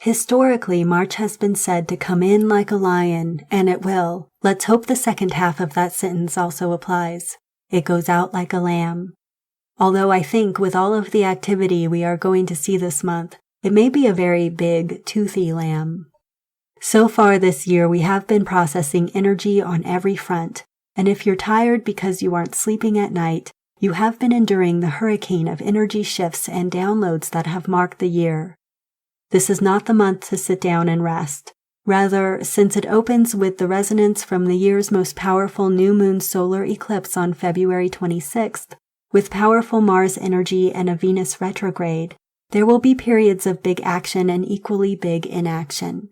Historically, March has been said to come in like a lion, and it will. Let's hope the second half of that sentence also applies. It goes out like a lamb. Although I think with all of the activity we are going to see this month, it may be a very big, toothy lamb. So far this year, we have been processing energy on every front, and if you're tired because you aren't sleeping at night, you have been enduring the hurricane of energy shifts and downloads that have marked the year. This is not the month to sit down and rest. Rather, since it opens with the resonance from the year's most powerful new moon solar eclipse on February 26th, with powerful Mars energy and a Venus retrograde, there will be periods of big action and equally big inaction.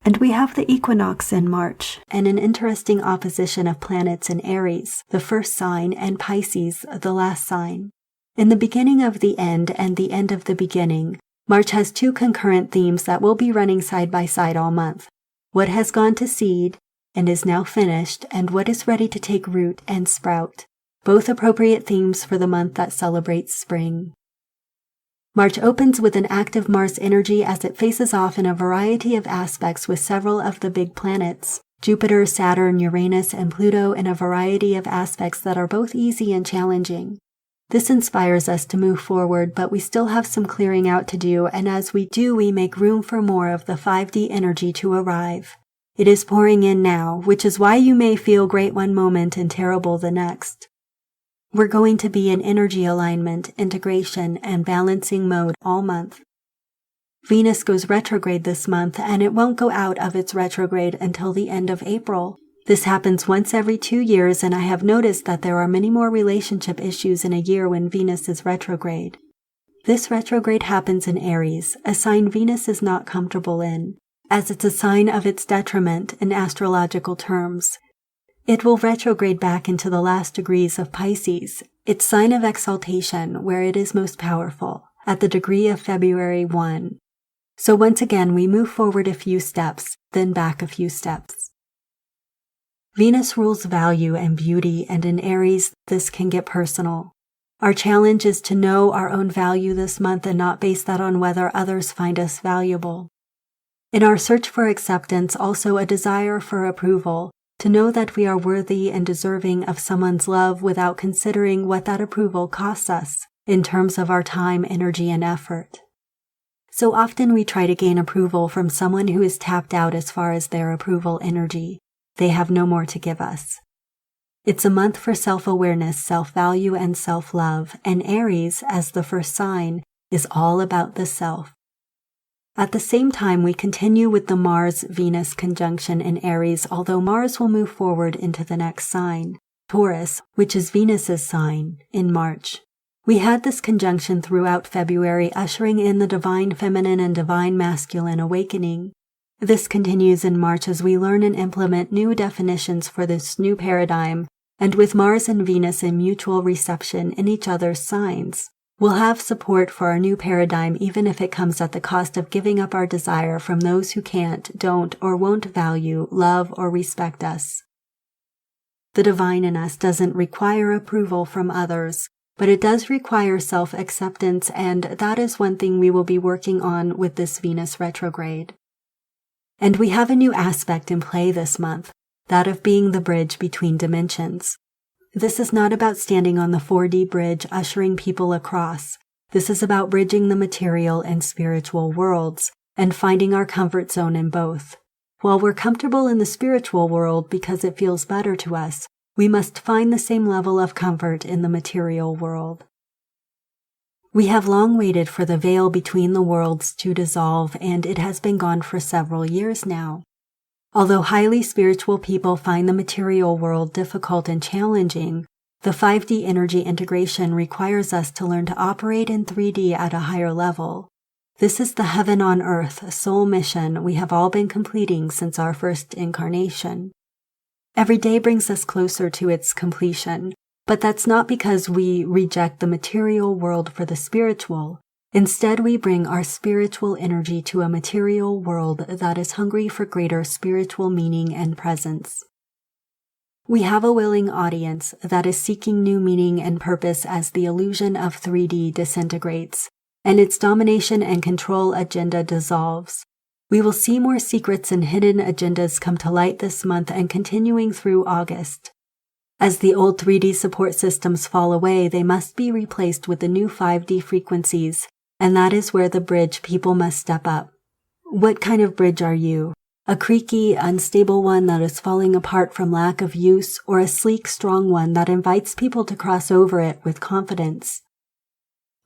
And we have the equinox in March, and an interesting opposition of planets in Aries, the first sign, and Pisces, the last sign. In the beginning of the end and the end of the beginning, March has two concurrent themes that will be running side by side all month. What has gone to seed and is now finished, and what is ready to take root and sprout. Both appropriate themes for the month that celebrates spring. March opens with an active Mars energy as it faces off in a variety of aspects with several of the big planets, Jupiter, Saturn, Uranus, and Pluto, in a variety of aspects that are both easy and challenging. This inspires us to move forward, but we still have some clearing out to do, and as we do, we make room for more of the 5D energy to arrive. It is pouring in now, which is why you may feel great one moment and terrible the next. We're going to be in energy alignment, integration, and balancing mode all month. Venus goes retrograde this month, and it won't go out of its retrograde until the end of April. This happens once every 2 years, and I have noticed that there are many more relationship issues in a year when Venus is retrograde. This retrograde happens in Aries, a sign Venus is not comfortable in, as it's a sign of its detriment in astrological terms. It will retrograde back into the last degrees of Pisces, its sign of exaltation, where it is most powerful, at the degree of February 1. So once again, we move forward a few steps, then back a few steps. Venus rules value and beauty, and in Aries, this can get personal. Our challenge is to know our own value this month and not base that on whether others find us valuable. In our search for acceptance, also a desire for approval, to know that we are worthy and deserving of someone's love without considering what that approval costs us in terms of our time, energy, and effort. So often we try to gain approval from someone who is tapped out as far as their approval energy. They have no more to give us. It's a month for self-awareness, self-value, and self-love, and Aries, as the first sign, is all about the self. At the same time, we continue with the Mars-Venus conjunction in Aries, although Mars will move forward into the next sign, Taurus, which is Venus's sign, in March. We had this conjunction throughout February, ushering in the divine feminine and divine masculine awakening. This continues in March as we learn and implement new definitions for this new paradigm, and with Mars and Venus in mutual reception in each other's signs, we'll have support for our new paradigm even if it comes at the cost of giving up our desire from those who can't, don't, or won't value, love, or respect us. The divine in us doesn't require approval from others, but it does require self-acceptance, and that is one thing we will be working on with this Venus retrograde. And we have a new aspect in play this month, that of being the bridge between dimensions. This is not about standing on the 4D bridge ushering people across. This is about bridging the material and spiritual worlds and finding our comfort zone in both. While we're comfortable in the spiritual world because it feels better to us, we must find the same level of comfort in the material world. We have long waited for the veil between the worlds to dissolve, and it has been gone for several years now. Although highly spiritual people find the material world difficult and challenging, the 5D energy integration requires us to learn to operate in 3D at a higher level. This is the heaven on earth soul mission we have all been completing since our first incarnation. Every day brings us closer to its completion. But that's not because we reject the material world for the spiritual. Instead, we bring our spiritual energy to a material world that is hungry for greater spiritual meaning and presence. We have a willing audience that is seeking new meaning and purpose as the illusion of 3D disintegrates, and its domination and control agenda dissolves. We will see more secrets and hidden agendas come to light this month and continuing through August. As the old 3D support systems fall away, they must be replaced with the new 5D frequencies, and that is where the bridge people must step up. What kind of bridge are you? A creaky, unstable one that is falling apart from lack of use, or a sleek, strong one that invites people to cross over it with confidence?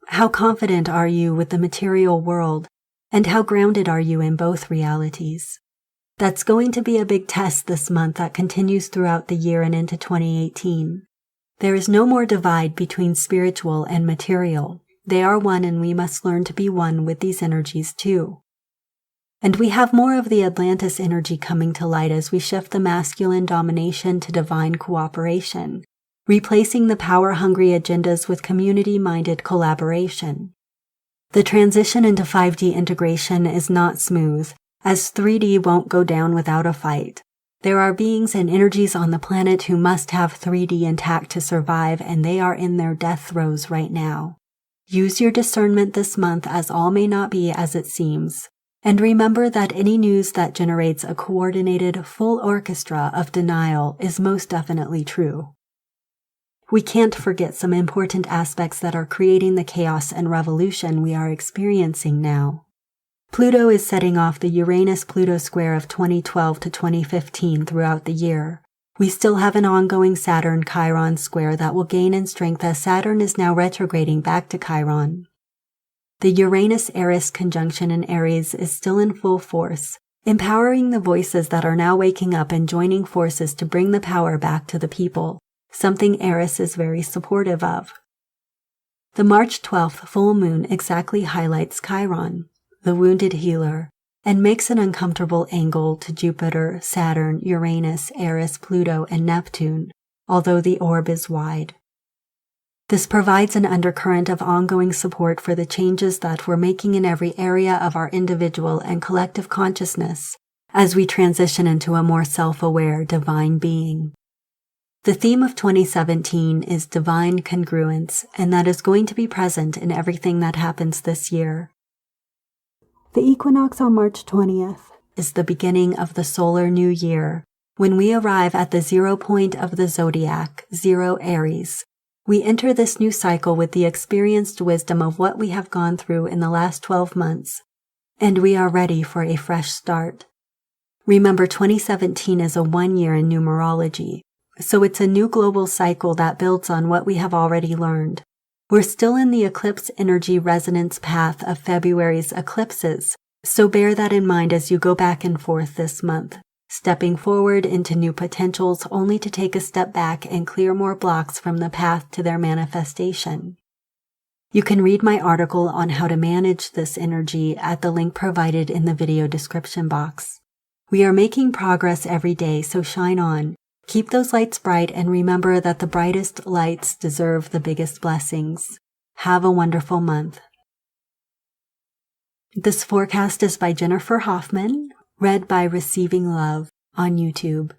How confident are you with the material world, and how grounded are you in both realities? That's going to be a big test this month that continues throughout the year and into 2018. There is no more divide between spiritual and material. They are one, and we must learn to be one with these energies too. And we have more of the Atlantis energy coming to light as we shift the masculine domination to divine cooperation, replacing the power-hungry agendas with community-minded collaboration. The transition into 5D integration is not smooth, as 3D won't go down without a fight. There are beings and energies on the planet who must have 3D intact to survive, and they are in their death throes right now. Use your discernment this month, as all may not be as it seems. And remember that any news that generates a coordinated, full orchestra of denial is most definitely true. We can't forget some important aspects that are creating the chaos and revolution we are experiencing now. Pluto is setting off the Uranus-Pluto square of 2012 to 2015 throughout the year. We still have an ongoing Saturn-Chiron square that will gain in strength as Saturn is now retrograding back to Chiron. The Uranus-Eris conjunction in Aries is still in full force, empowering the voices that are now waking up and joining forces to bring the power back to the people, something Eris is very supportive of. The March 12th full moon exactly highlights Chiron, the wounded healer, and makes an uncomfortable angle to Jupiter, Saturn, Uranus, Eris, Pluto, and Neptune, although the orb is wide. This provides an undercurrent of ongoing support for the changes that we're making in every area of our individual and collective consciousness as we transition into a more self-aware divine being. The theme of 2017 is divine congruence, and that is going to be present in everything that happens this year. The equinox on March 20th is the beginning of the solar new year, when we arrive at the 0 point of the zodiac, 0 Aries. We enter this new cycle with the experienced wisdom of what we have gone through in the last 12 months, and we are ready for a fresh start. Remember, 2017 is a 1 year in numerology, so it's a new global cycle that builds on what we have already learned. We're still in the eclipse energy resonance path of February's eclipses, so bear that in mind as you go back and forth this month, stepping forward into new potentials only to take a step back and clear more blocks from the path to their manifestation. You can read my article on how to manage this energy at the link provided in the video description box. We are making progress every day, so shine on. Keep those lights bright and remember that the brightest lights deserve the biggest blessings. Have a wonderful month. This forecast is by Jennifer Hoffman, read by Receiving Love on YouTube.